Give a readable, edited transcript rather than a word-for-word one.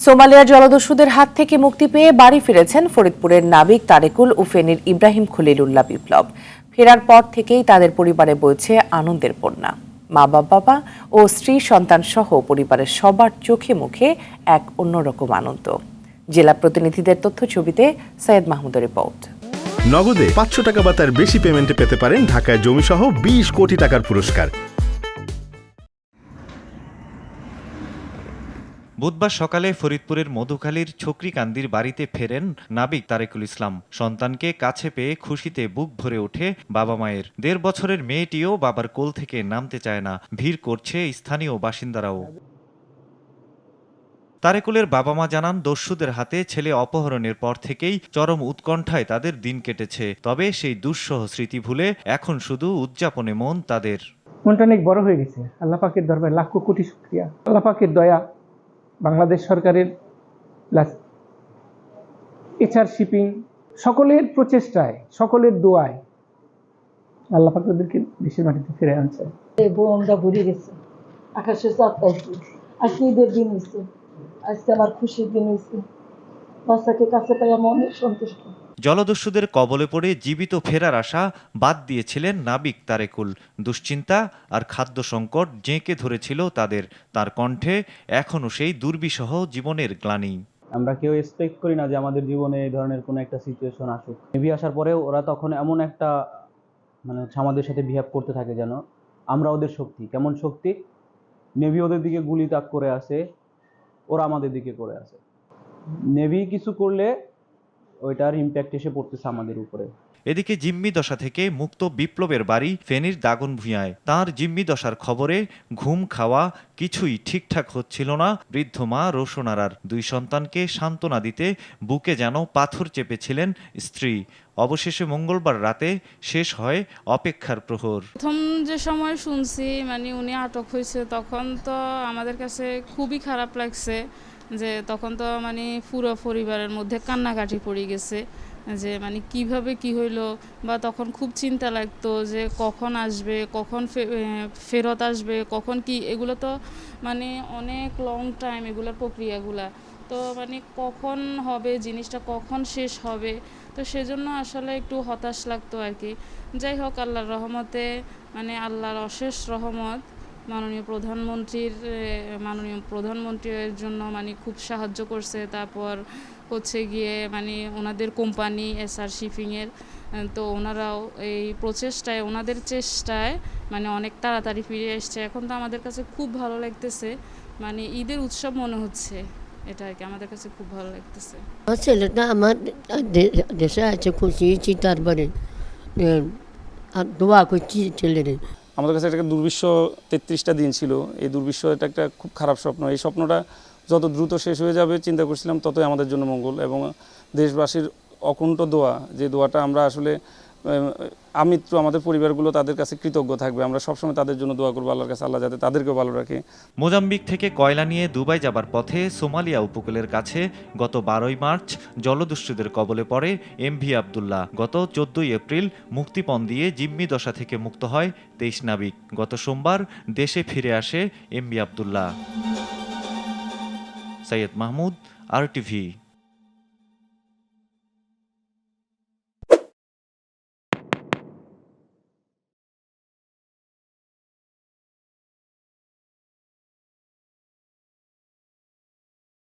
সোমালিয়ার জলদস্যুদের হাত থেকে মুক্তি পেয়ে বাড়ি ফিরেছেন ফরিদপুরের নাবিক তারেকুল ও ফেনীর ইব্রাহিম খলিলুল্লাহ বিপ্লব। ফেরার পর থেকেই তাদের পরিবারে বইছে আনন্দের বন্যা। মা বাবা ও স্ত্রী সন্তান সহ পরিবারের সবার চোখে মুখে এক অন্যরকম আনন্দ। জেলা প্রতিনিধিদের তথ্য ছবিতে সৈয়দ মাহমুদের রিপোর্ট। নগদে 500 টাকা বা তার বেশি পেমেন্টে পেতে পারেন ঢাকায় জমিসহ 20 কোটি টাকার পুরস্কার। বুধবার সকালে ফরিদপুরের মধুখালীর ছকরিকান্দির বাড়িতে ফেরেন নাবিক তারেকুল ইসলাম। সন্তানকে কাছে পেয়ে খুশিতে বুক ভরে ওঠে বাবা মায়ের। 1.5 বছরের মেয়েটিও বাবার কোল থেকে নামতে চায় না, ভিড় করছে স্থানীয় বাসিন্দারাও। তারেকুলের বাবা মা জানান, দস্যুদের হাতে ছেলে অপহরণের পর থেকেই চরম উৎকণ্ঠায় তাদের দিন কেটেছে। তবে সেই দুঃসহ স্মৃতি ভুলে এখন শুধু উদযাপনে মন তাদের। মনটা অনেক বড় হয়ে গেছে। আল্লাহ পাকের দরবারে লাখ কোটি শুকরিয়া। আল্লাহ পাকের দয়া, বাংলাদেশ সরকারের এচআর শিপিং, সকলের প্রচেষ্টায়, সকলের দোয়ায় আল্লাহ পাক ওদেরকে দেশের মাটিতে ফিরে আনছে। বোনটা ভরে গেছে, আকাশে চাঁদ পাইছি। আজকে ঈদের দিন হয়েছে, আজকে আমার খুশির দিন হয়েছে। বাচ্চাকে কাছে পাই আমি অনেক সন্তুষ্ট। জলদস্যুদের কবলে পড়ে জীবিত ফেরার আশা বাদ দিয়েছিলেন নাবিক তারেকুল। দুশ্চিন্তা আর খাদ্য সংকট জেঁকে ধরেছিল তাদের। তার কণ্ঠে এখনও সেই দুর্বিষহ জীবনের গ্লানি। আমরা কেউ এক্সপেক্ট করি না যে আমাদের জীবনে এই ধরনের কোনো একটা সিচুয়েশন আসুক। নেভি আসার পরেও ওরা তখন এমন একটা আমাদের সাথে বিহেভ করতে থাকে যেন আমরা ওদের শক্তি। কেমন শক্তি? নেভি ওদের দিকে গুলি তাক করে আসে, ওরা আমাদের দিকে করে আসে। নেভি কিছু করলে ওইটার ইম্প্যাক্ট এসে পড়তেছে আমাদের উপরে। এদিকে জিম্মি দশা থেকে মুক্ত বিপ্লবের বাড়ি ফেনীর দাগনভূঞায়। তাঁর জিম্মি দশার খবরে ঘুম খাওয়া কিছুই ঠিকঠাক হচ্ছিল না বৃদ্ধ মা রোশনারার। 2 সন্তানকে সান্ত্বনা দিতে বুকে যেন পাথর চেপেছিলেন স্ত্রী। অবশেষে মঙ্গলবার রাতে শেষ হয় অপেক্ষার প্রহর। প্রথম যে সময় শুনছি উনি আটক হয়েছে, তখন তো আমাদের কাছে খুবই খারাপ লাগছে। যে তখন তো পুরো পরিবারের মধ্যে কান্নাকাটি পড়ে গেছে যে কিভাবে কি হইলো, বা তখন খুব চিন্তা লাগতো যে কখন আসবে, কখন ফেরত আসবে, কখন কি। এগুলো তো অনেক লং টাইম, এগুলোর প্রক্রিয়াগুলা তো কখন হবে জিনিসটা, কখন শেষ হবে। তো সেজন্য আসলে একটু হতাশ লাগতো আর কি। যাই হোক, আল্লাহর রহমতে আল্লাহর অশেষ রহমত মাননীয় প্রধানমন্ত্রীর জন্য খুব সাহায্য করছে। তারপর হচ্ছে গিয়ে ওনাদের কোম্পানি এসআর শিপিংয়ের, তো ওনারাও এই প্রচেষ্টায়, ওনাদের চেষ্টায় অনেক তাড়াতাড়ি ফিরে এসছে। এখন তো আমাদের কাছে খুব ভালো লাগতেছে, ঈদের উৎসব মনে হচ্ছে। এটা আর কি, আমাদের কাছে খুব ভালো লাগতেছে। ছেলেটা আমার দেশে আছে, খুশি তারপরে দোয়া করছি ছেলেরে। আমাদের কাছে একটা দুর্বিষহ 33টা দিন ছিল। এই দুর্বিষহ এটা একটা খুব খারাপ স্বপ্ন। এই স্বপ্নটা যত দ্রুত শেষ হয়ে যাবে চিন্তা করছিলাম ততই আমাদের জন্য মঙ্গল। এবং দেশবাসীর অকুণ্ঠ দোয়া, যে দোয়াটা আমরা আসলে আমাদের পরিবারগুলো তাদের কাছে কৃতজ্ঞ থাকবে। আমরা সবসময় তাদের জন্য দোয়া করবো আল্লাহর কাছে, আল্লাহ যাতে তাদেরকেও ভালো রাখে। মোজাম্বিক থেকে কয়লা নিয়ে দুবাই যাবার পথে সোমালিয়া উপকূলের কাছে গত 12ই মার্চ জলদস্যুদের কবলে পড়ে এমভি আবদুল্লাহ। গত 14ই এপ্রিল মুক্তিপণ দিয়ে জিম্মি দশা থেকে মুক্ত হয় 23 নাবিক। গত সোমবার দেশে ফিরে আসে এমভি আবদুল্লাহ। সৈয়দ মাহমুদ, RTV।